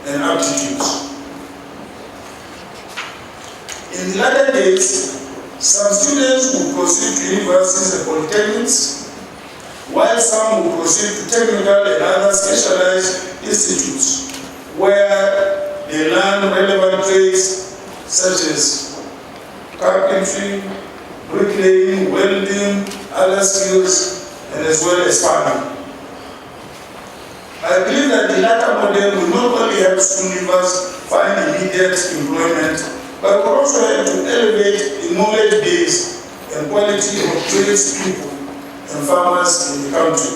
and aptitudes. In the latter days, some students will proceed to universities and polytechnics, while some will proceed to technical and other specialized institutes, where they learn relevant trades such as carpentry, bricklaying, welding, other skills, and as well as farming. I believe that the latter model will not only help school leavers find immediate employment, but will also help to elevate the knowledge base and quality of tradespeople and farmers in the country.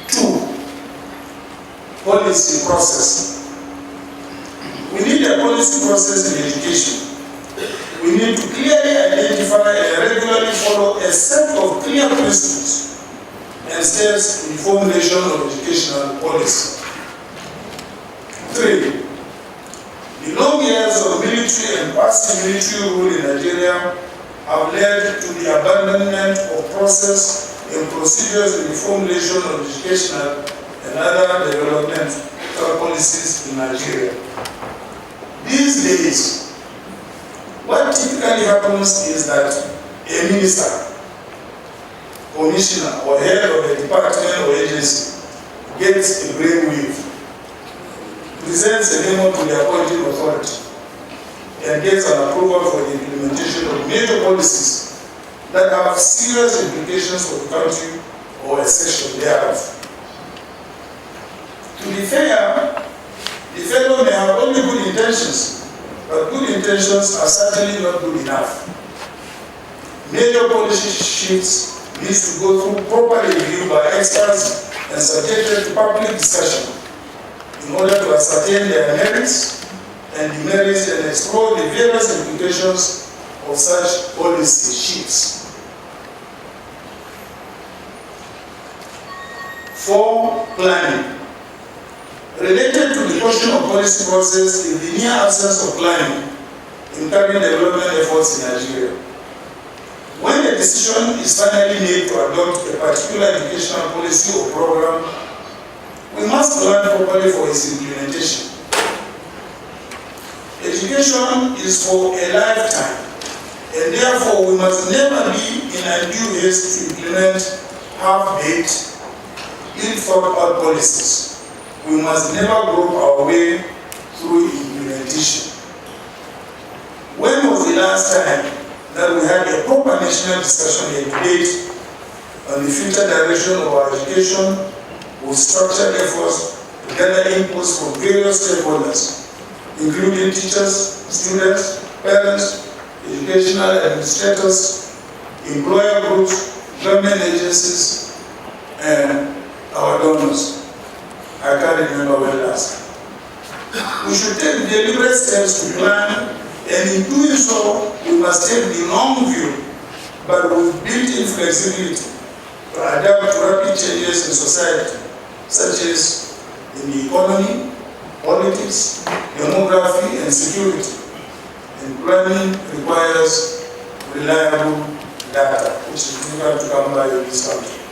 2, policy process. We need a policy process in education. We need to clearly identify and regularly follow a set of clear principles and steps in the formulation of educational policy. 3, the long years of military and passive-military rule in Nigeria have led to the abandonment of process and procedures in the formulation of educational and other developmental policies in Nigeria. These days, what typically happens is that a minister, commissioner, or head of a department or agency gets a brainwave, presents a memo to the appointing authority, and gets an approval for the implementation of major policies that have serious implications for the country or a section thereof. To be fair, the fellow may have only good intentions, but good intentions are certainly not good enough. Major policy shifts needs to go through proper review by experts and subjected to public discussion in order to ascertain their merits and demerits and explore the various implications of such policy shifts. 4, planning. Related to the question of policy process is the near absence of planning in current development efforts in Nigeria. When a decision is finally made to adopt a particular educational policy or program, we must plan properly for its implementation. Education is for a lifetime, and therefore we must never be in undue haste to implement half-baked, ill-thought-out policies. We must never grope our way through implementation. When was the last time that we had a proper national discussion and debate on the future direction of our education with structured efforts to gather inputs from various stakeholders, including teachers, students, parents, educational administrators, employer groups, government agencies, and our donors? I can't remember when last. We should take deliberate steps to plan, and in doing so, we must take the long view, but with built-in flexibility to adapt to rapid changes in society, such as in the economy, politics, demography, and security. And planning requires reliable data, which is difficult to come by in this country.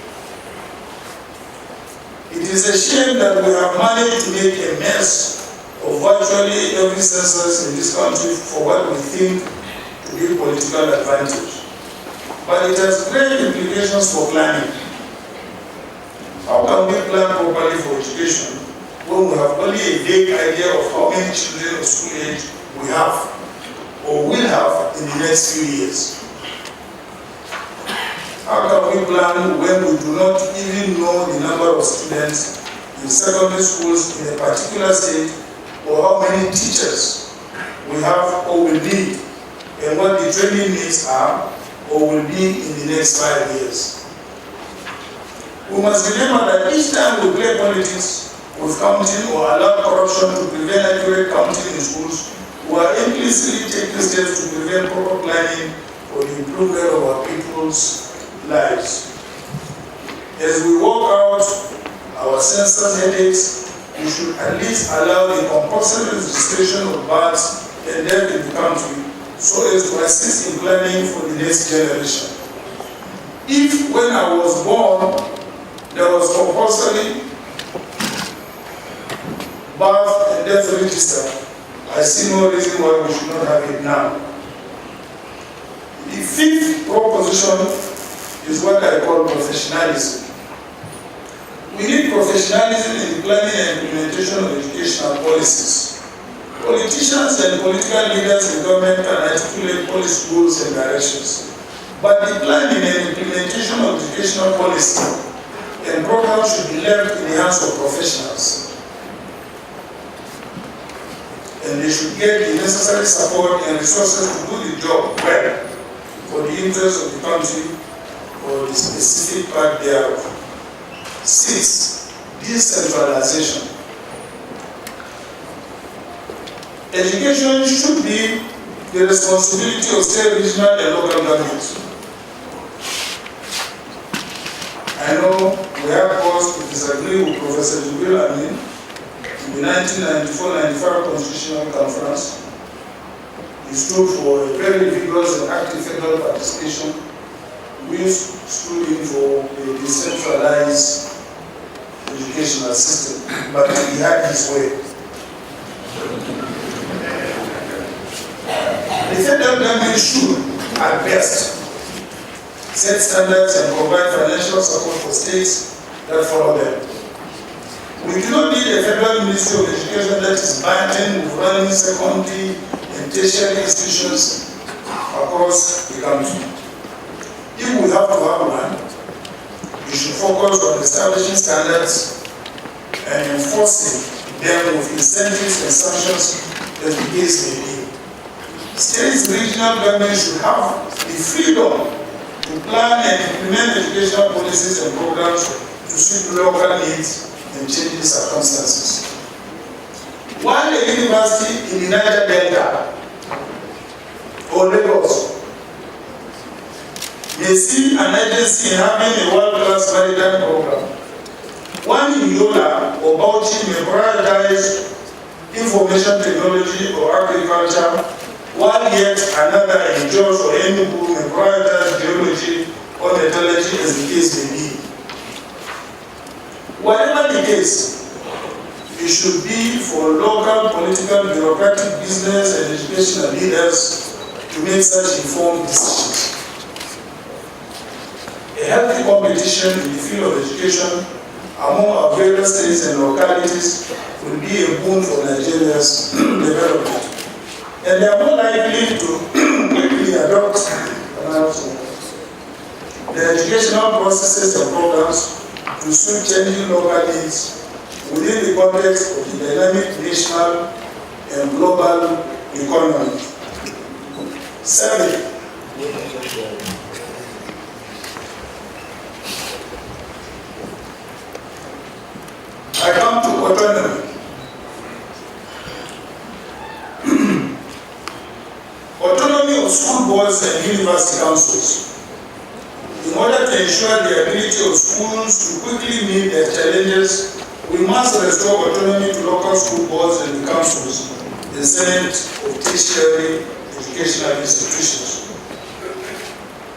It is a shame that we have managed to make a mess of virtually every census in this country for what we think to be political advantage. But it has great implications for planning. How can we plan properly for education when we have only a vague idea of how many children of school age we have or will have in the next few years? How can we plan when we do not even know the number of students in secondary schools in a particular state, or how many teachers we have or will need, and what the training needs are or will be in the next 5 years? We must remember that each time we play politics with counting or allow corruption to prevent accurate counting in schools, we are implicitly taking steps to prevent proper planning for the improvement of our people's lives. As we work out our census headaches, we should at least allow the compulsory registration of births and death in the country so as to assist in planning for the next generation. If when I was born, there was compulsory birth and death register, I see no reason why we should not have it now. The fifth proposition is what I call professionalism. We need professionalism in the planning and implementation of educational policies. Politicians and political leaders in government can articulate policy goals and directions, but the planning and implementation of educational policy and programs should be left in the hands of professionals. And they should get the necessary support and resources to do the job well for the interest of the country or the specific part thereof. 6. Decentralization. Education should be the responsibility of state, regional, and local governments. I know we have cause to disagree with Professor Jibril Amin in the 1994-95 Constitutional Conference. He stood for a very vigorous and active federal participation. We stood in for a decentralized educational system, but he had his way. The federal government should, at best, set standards and provide financial support for states that follow them. We do not need a federal Ministry of Education that is burdened with running secondary and tertiary institutions across the country. If we have to have one, we should focus on establishing standards and enforcing them with incentives and sanctions as the case may be. States and regional governments should have the freedom to plan and implement educational policies and programs to suit local needs and changing circumstances. While a university in the Niger Delta or Lagos may see an agency having a world-class maritime program, one in Yola or Bauchi may prioritize information technology or agriculture, while yet another in Jos or Enugu may prioritize geology or metallurgy as the case may be. Whatever the case, it should be for local political, bureaucratic, business and educational leaders to make such informed decisions. A healthy competition in the field of education among our various states and localities will be a boon for Nigeria's development. And they are more likely to quickly adopt the educational processes and programs to suit changing local needs within the context of the dynamic national and global economy. 7. I come to autonomy. Autonomy of school boards and university councils. In order to ensure the ability of schools to quickly meet their challenges, we must restore autonomy to local school boards and the councils, the Senate of tertiary educational institutions.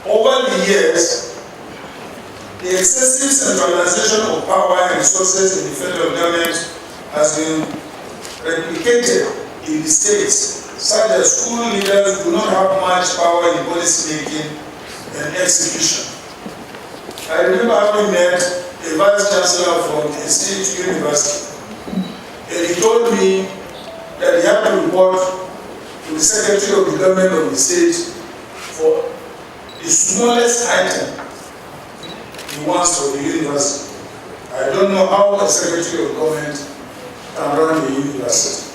Over the years, the excessive centralization of power and resources in the federal government has been replicated in the states, such that school leaders do not have much power in policy making and execution. I remember having met a vice chancellor from a state university, and he told me that he had to report to the secretary of the government of the state for the smallest item he wants for the university. I don't know how a secretary of government can run the university.